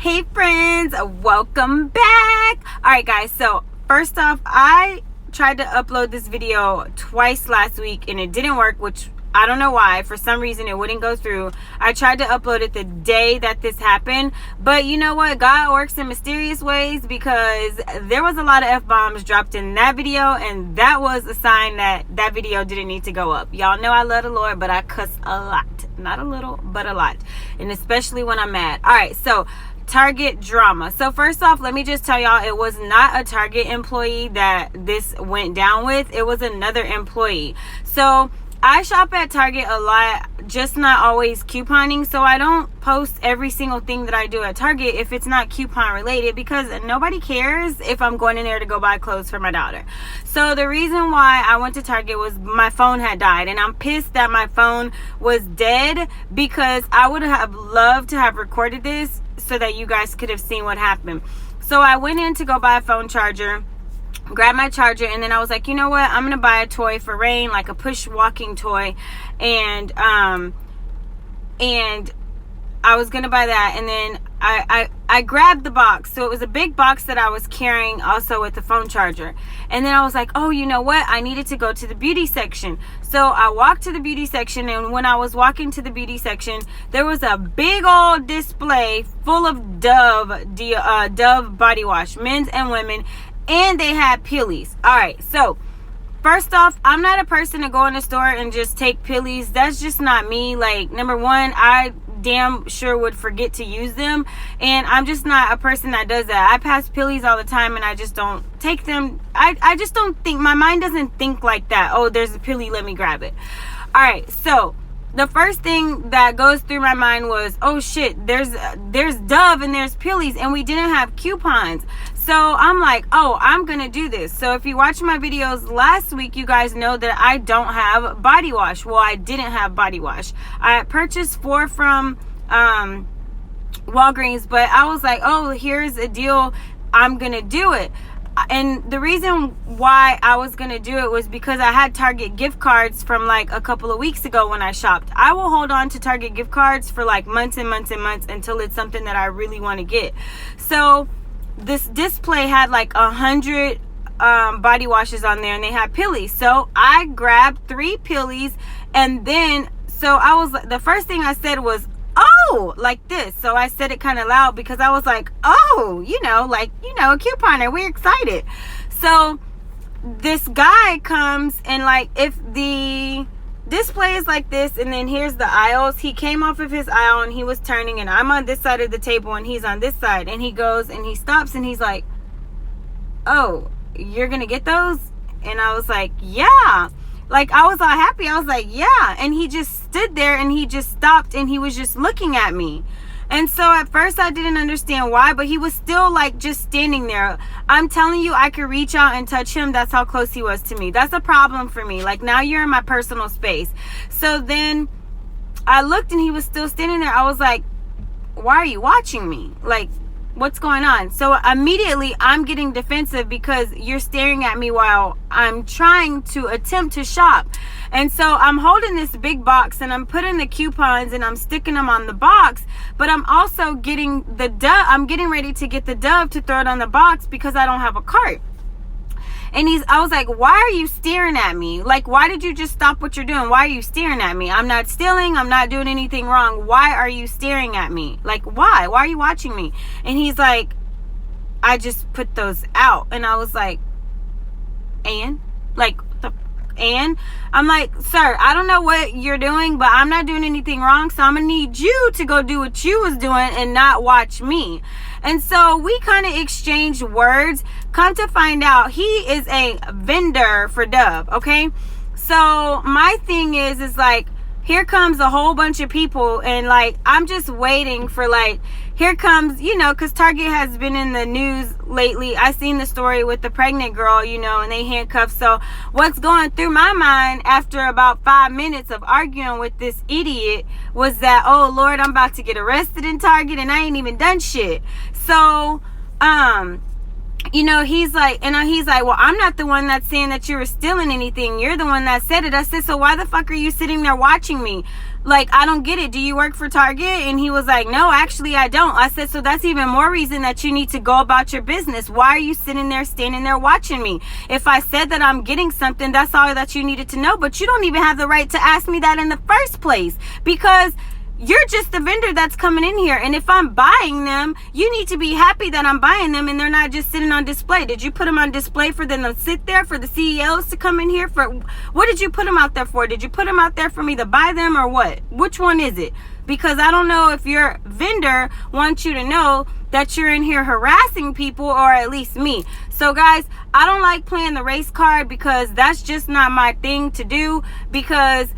Hey friends, welcome back. Alright guys, so first off, I tried to upload this video twice last week and it didn't work, which I don't know why. For some reason it wouldn't go through. I tried to upload it the day that this happened, but you know what, God works in mysterious ways, because there was a lot of F-bombs dropped in that video, and that was a sign that that video didn't need to go up. Y'all know I love the Lord, but I cuss a lot. Not a little, but a lot, and especially when I'm mad. Alright, so Target drama. So first off, let me just tell y'all, it was not a Target employee that this went down with. It was another employee. So I shop at Target a lot, just not always couponing. So I don't post every single thing that I do at Target if it's not coupon related, because nobody cares if I'm going in there to go buy clothes for my daughter. So the reason why I went to Target was my phone had died, and I'm pissed that my phone was dead, because I would have loved to have recorded this so that you guys could have seen what happened. So I went in to go buy a phone charger, grabbed my charger, and then I was like, you know what, I'm gonna buy a toy for Rain, like a push walking toy, and I was gonna buy that, and then I grabbed the box. So it was a big box that I was carrying also with the phone charger, and then I was like, oh, you know what, I needed to go to the beauty section. So I walked to the beauty section, and when I was walking to the beauty section, there was a big old display full of Dove body wash, men's and women, and they had Pillies. Alright, so first off, I'm not a person to go in the store and just take Pillies. That's just not me. Like, number one, I damn sure would forget to use them, and I'm just not a person that does that. I pass Pillies all the time, and I just don't take them. I just don't think, my mind doesn't think like that. Oh, there's a Pillie, let me grab it. Alright, so the first thing that goes through my mind was, oh shit, there's Dove and there's Pillies, and we didn't have coupons. So I'm like, oh, I'm gonna do this. So if you watch my videos last week, you guys know that I don't have body wash. Well, I didn't have body wash. I purchased 4 from Walgreens, but I was like, oh, here's a deal, I'm gonna do it. And the reason why I was going to do it was because I had Target gift cards from like a couple of weeks ago when I shopped. I will hold on to Target gift cards for like months and months and months until it's something that I really want to get. So this display had like 100 body washes on there, and they had Pillies. So I grabbed 3 Pillies, and then, so I was, the first thing I said was, oh, like this. So I said it kind of loud because I was like, oh, like, a couponer, we're excited. So this guy comes, and like, if the display is like this, and then here's the aisles, he came off of his aisle, and he was turning, and I'm on this side of the table, and he's on this side, and he goes, and he stops, and he's like, oh, you're gonna get those? And I was like, yeah. Like, I was all happy. I was like, yeah. And he just stood there, and he just stopped, and he was just looking at me. And so at first I didn't understand why, but he was still like just standing there. I'm telling you, I could reach out and touch him. That's how close he was to me. That's a problem for me. Like, now you're in my personal space. So then I looked, and he was still standing there. I was like, why are you watching me? Like, what's going on? So immediately I'm getting defensive because you're staring at me while I'm trying to attempt to shop. And so I'm holding this big box, and I'm putting the coupons, and I'm sticking them on the box, but I'm also getting the Dove. I'm getting ready to get the Dove to throw it on the box because I don't have a cart. And I was like, why are you staring at me? Like, why did you just stop what you're doing? Why are you staring at me? I'm not stealing. I'm not doing anything wrong. Why are you staring at me? Like, why? Why are you watching me? And he's like, I just put those out. And I was like, and? Like, and? I'm like, sir, I don't know what you're doing, but I'm not doing anything wrong, so I'm gonna need you to go do what you was doing and not watch me. And so we kind of exchanged words. Come to find out, he is a vendor for Dove, okay? So my thing is like, here comes a whole bunch of people, and like, I'm just waiting for, like, here comes, because Target has been in the news lately. I seen the story with the pregnant girl, and they handcuffed. So what's going through my mind after about 5 minutes of arguing with this idiot was that, oh Lord, I'm about to get arrested in Target, and I ain't even done shit. So he's like, well, I'm not the one that's saying that you were stealing anything. You're the one that said it. I said, so why the fuck are you sitting there watching me? Like, I don't get it. Do you work for Target? And he was like, no, actually, I don't. I said, so that's even more reason that you need to go about your business. Why are you standing there watching me? If I said that I'm getting something, that's all that you needed to know. But you don't even have the right to ask me that in the first place, because you're just the vendor that's coming in here. And if I'm buying them, you need to be happy that I'm buying them and they're not just sitting on display. Did you put them on display for them to sit there, for the CEOs to come in here? For what did you put them out there for? Did you put them out there for me to buy them, or what? Which one is it? Because I don't know if your vendor wants you to know that you're in here harassing people, or at least me. So guys, I don't like playing the race card, because that's just not my thing to do, because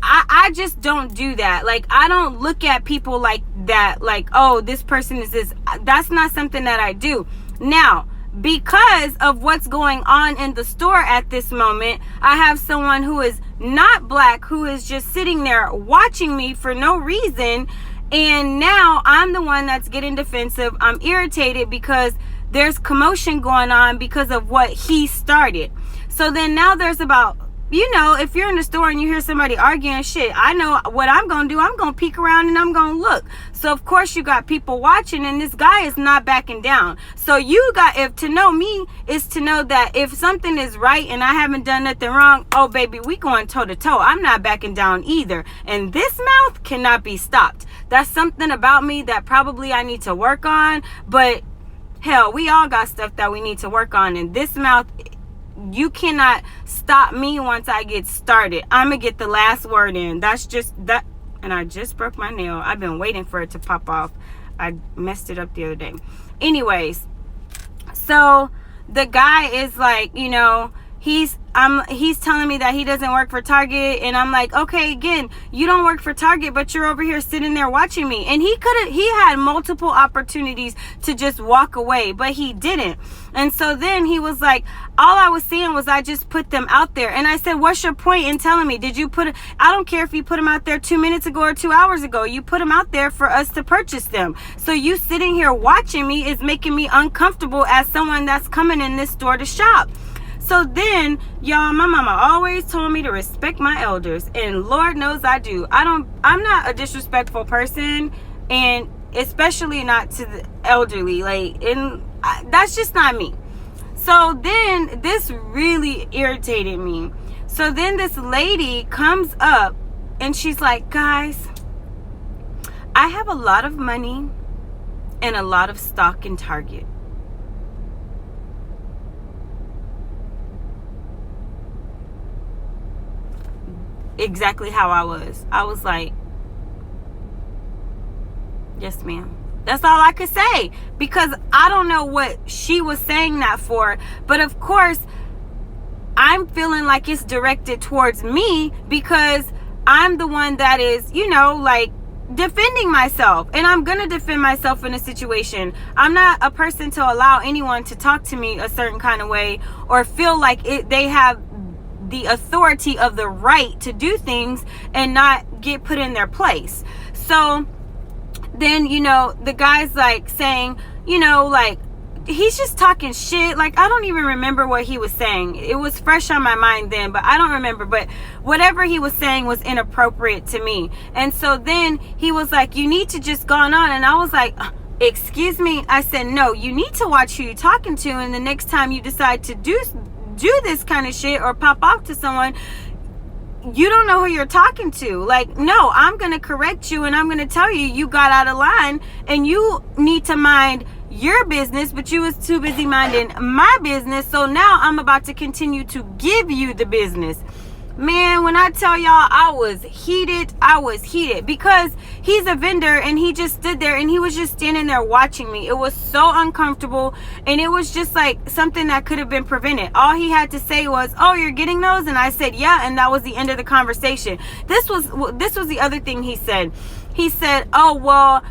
I just don't do that. Like, I don't look at people like that, like, oh, this person is this. That's not something that I do. Now, because of what's going on in the store at this moment, I have someone who is not black, who is just sitting there watching me for no reason. And now I'm the one that's getting defensive. I'm irritated because there's commotion going on because of what he started. So then now there's about, if you're in the store and you hear somebody arguing shit, I know what I'm going to do. I'm going to peek around and I'm going to look. So, of course, you got people watching, and this guy is not backing down. So, if to know me is to know that if something is right and I haven't done nothing wrong, oh, baby, we going toe to toe. I'm not backing down either. And this mouth cannot be stopped. That's something about me that probably I need to work on. But, hell, we all got stuff that we need to work on. And this mouth, you cannot stop me once I get started. I'm gonna get the last word in. That's just that. And I just broke my nail. I've been waiting for it to pop off. I messed it up the other day. Anyways, so the guy is like, he's telling me that he doesn't work for Target, and I'm like, okay, again, you don't work for Target, but you're over here sitting there watching me. And he had multiple opportunities to just walk away, but he didn't. And so then he was like, all I was saying was I just put them out there. And I said, what's your point in telling me? I don't care if you put them out there 2 minutes ago or 2 hours ago. You put them out there for us to purchase them. So you sitting here watching me is making me uncomfortable as someone that's coming in this store to shop. So then, y'all, my mama always told me to respect my elders, and Lord knows I do. I'm not a disrespectful person, and especially not to the elderly. That's just not me. So then this really irritated me. So then this lady comes up and she's like, guys, I have a lot of money and a lot of stock in Target. Exactly how I was. I was like, yes, ma'am. That's all I could say, because I don't know what she was saying that for. But of course, I'm feeling like it's directed towards me, because I'm the one that is, defending myself. And I'm going to defend myself in a situation. I'm not a person to allow anyone to talk to me a certain kind of way or feel like they have the authority of the right to do things and not get put in their place. So then, the guy's like saying, he's just talking shit. Like, I don't even remember what he was saying. It was fresh on my mind then, but I don't remember. But whatever he was saying was inappropriate to me. And so then he was like, you need to just go on. And I was like, excuse me. I said, no, you need to watch who you're talking to. And the next time you decide to do this kind of shit or pop off to someone, you don't know who you're talking to. Like, no, I'm going to correct you, and I'm going to tell you got out of line and you need to mind your business, but you was too busy minding my business. So now I'm about to continue to give you the business. Man, when I tell y'all I was heated because he's a vendor and he just stood there and he was just standing there watching me. It was so uncomfortable, and it was just like something that could have been prevented. All he had to say was, oh, you're getting those? And I said, yeah, and that was the end of the conversation. This was the other thing he said. He said, oh, well,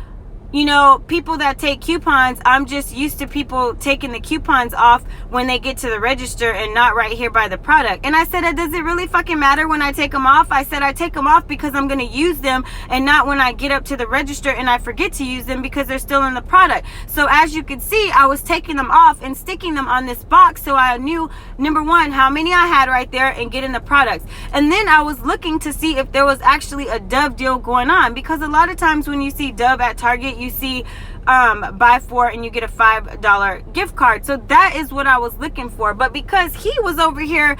you know, people that take coupons, I'm just used to people taking the coupons off when they get to the register and not right here by the product. And I said, does it really fucking matter when I take them off? I said, I take them off because I'm going to use them, and not when I get up to the register and I forget to use them because they're still in the product. So as you can see, I was taking them off and sticking them on this box so I knew, number one, how many I had right there and getting the products. And then I was looking to see if there was actually a Dove deal going on, because a lot of times when you see Dove at Target, you see buy 4 and you get a $5 gift card. So that is what I was looking for. But because he was over here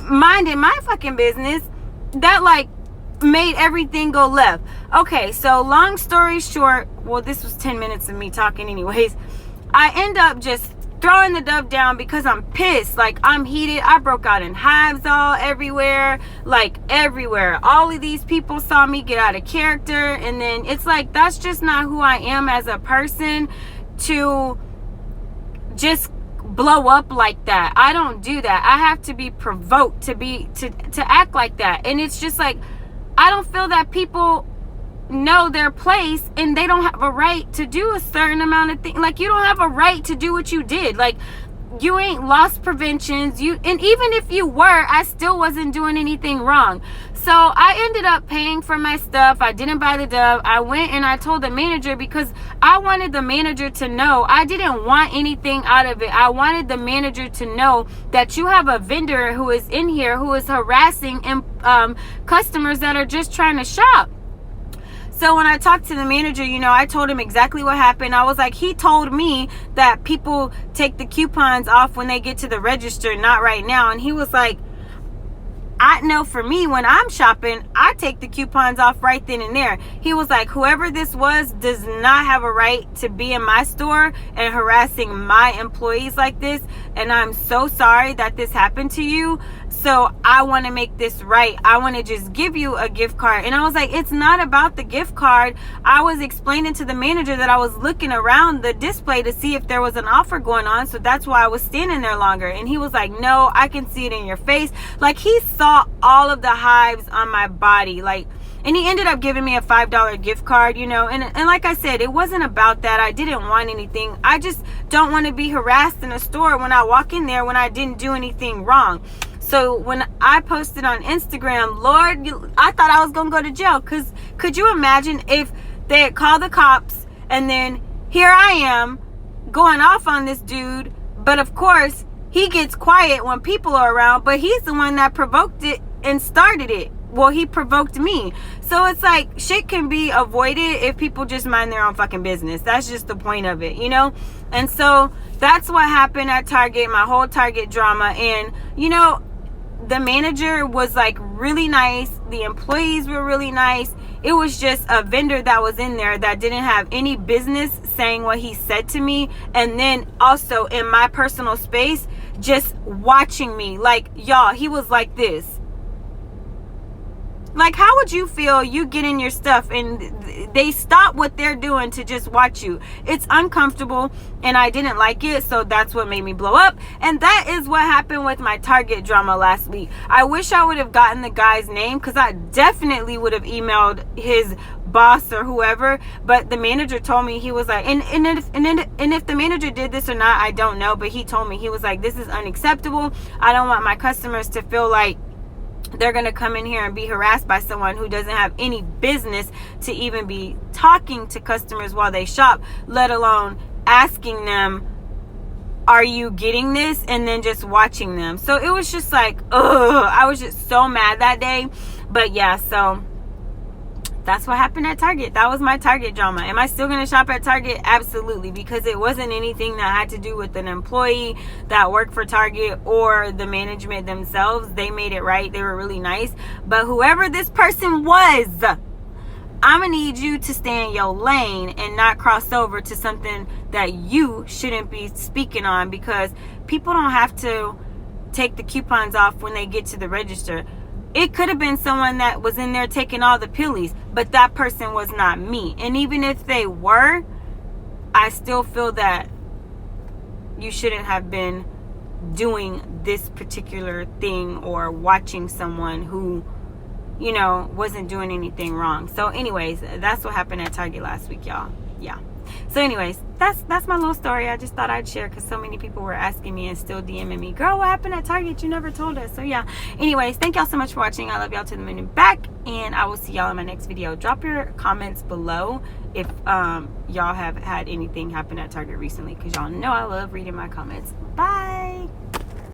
minding my fucking business, that like made everything go left. Okay, so long story short, well, this was 10 minutes of me talking anyways. I end up just throwing the Dove down because I'm pissed. Like, I'm heated. I broke out in hives all everywhere, like everywhere. All of these people saw me get out of character, and then it's like, that's just not who I am as a person, to just blow up like that. I don't do that. I have to be provoked to act like that. And it's just like, I don't feel that people know their place, and they don't have a right to do a certain amount of things. Like, you don't have a right to do what you did. Like, you ain't lost preventions. And even if you were, I still wasn't doing anything wrong. So I ended up paying for my stuff. I didn't buy the Dove. I went and I told the manager, because I wanted the manager to know. I didn't want anything out of it. I wanted the manager to know that you have a vendor who is in here who is harassing customers that are just trying to shop. So when I talked to the manager, you know, I told him exactly what happened. I was like, he told me that people take the coupons off when they get to the register, not right now. And he was like, I know for me, when I'm shopping, I take the coupons off right then and there. He was like, whoever this was does not have a right to be in my store and harassing my employees like this. And I'm so sorry that this happened to you. So I want to make this right. I want to just give you a gift card. And I was like, it's not about the gift card. I was explaining to the manager that I was looking around the display to see if there was an offer going on. So that's why I was standing there longer. And he was like, no, I can see it in your face. Like, he saw all of the hives on my body. Like, and he ended up giving me a $5 gift card, you know. And like I said, it wasn't about that. I didn't want anything. I just don't want to be harassed in a store when I walk in there when I didn't do anything wrong. So when I posted on Instagram, Lord, I thought I was going to go to jail. Because could you imagine if they had called the cops, and then here I am going off on this dude. But of course, he gets quiet when people are around. But he's the one that provoked it and started it. Well, he provoked me. So it's like, shit can be avoided if people just mind their own fucking business. That's just the point of it, you know? And so that's what happened at Target, my whole Target drama. And, you know, the manager was like really nice. The employees were really nice. It was just a vendor that was in there that didn't have any business saying what he said to me. And then also in my personal space, just watching me. Like, y'all, he was like this. Like, how would you feel you get in your stuff and they stop what they're doing to just watch you? It's uncomfortable, and I didn't like it, so that's what made me blow up. And that is what happened with my Target drama last week. I wish I would have gotten the guy's name, because I definitely would have emailed his boss or whoever. But the manager told me, he was like, and if the manager did this or not, I don't know, but he told me, he was like, this is unacceptable. I don't want my customers to feel like they're going to come in here and be harassed by someone who doesn't have any business to even be talking to customers while they shop, let alone asking them, are you getting this? And then just watching them. So it was just like, ugh, I was just so mad that day. But yeah, so that's what happened at Target. That was my Target drama. Am I still going to shop at Target? Absolutely, because it wasn't anything that had to do with an employee that worked for Target or the management themselves. They made it right. They were really nice. But whoever this person was, I'm going to need you to stay in your lane and not cross over to something that you shouldn't be speaking on, because people don't have to take the coupons off when they get to the register. It could have been someone that was in there taking all the pillies, but that person was not me. And even if they were, I still feel that you shouldn't have been doing this particular thing or watching someone who, you know, wasn't doing anything wrong. So anyways, that's what happened at Target last week, y'all. yeah. So anyways, that's my little story. I just thought I'd share because so many people were asking me and still DMing me, girl, what happened at Target? You never told us. So yeah, anyways, thank y'all so much for watching. I love y'all to the moon and back, and I will see y'all in my next video. Drop your comments below if y'all have had anything happen at Target recently, because y'all know I love reading my comments. Bye.